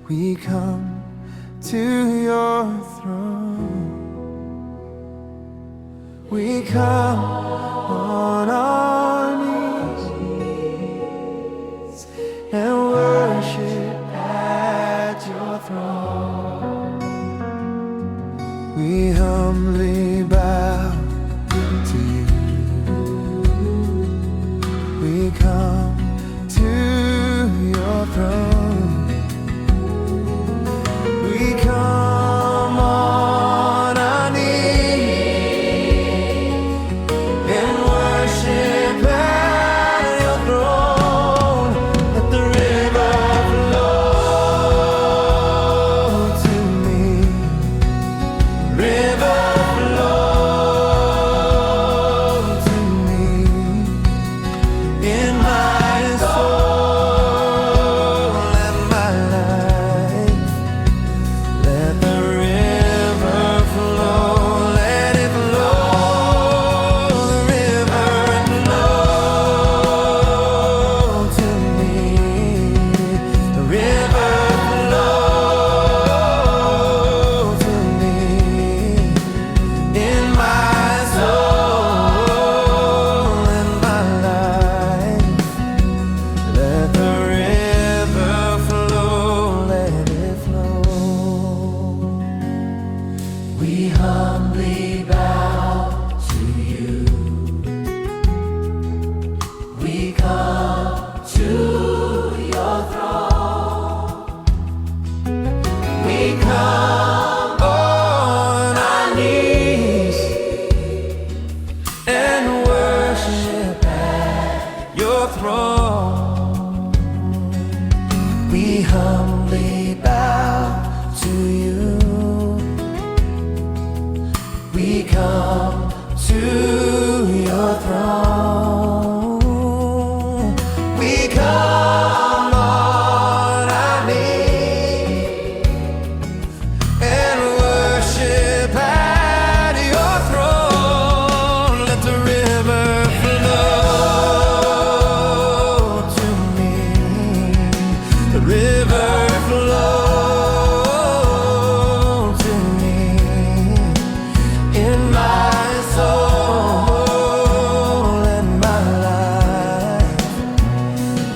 we come to your throne. We come on our knees and worship at your throne. We humbly bow to you. We come to your throne. We come on our knees and worship at your throne. Let the river flow to me. River flow to me in my soul and my life. Let the river flow, let it flow, the river flow to me. The river flow to me in my soul and my life. Let the river flow, let it flow. We humbly bow to you. We come to your throne. We come on our knees and worship at your throne. We humbly bow to you. We come to your throne. We come on our knees and worship at your throne. Let the river flow to me. The river flow to me in my soul and my life.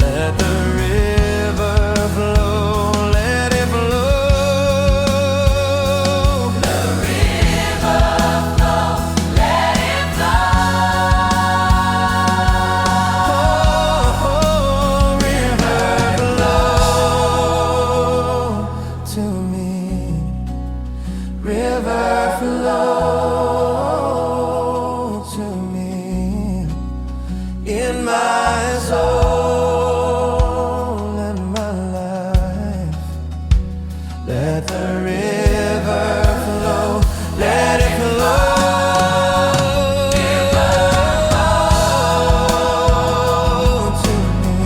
Let the river flow, let it flow. The river flow, let it flow. Oh, river flow to me. River flow to me in my soul and my life. Let the river flow, let it flow. To me.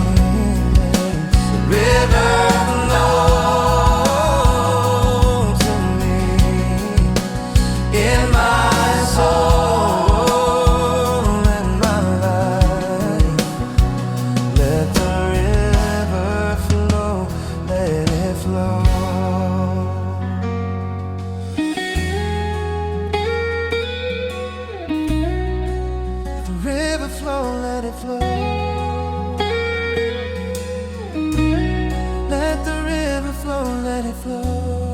The river flow to me in my soul and my life. Let the river flow, let it flow. The river flow, let it flow. Let the river flow, let it flow.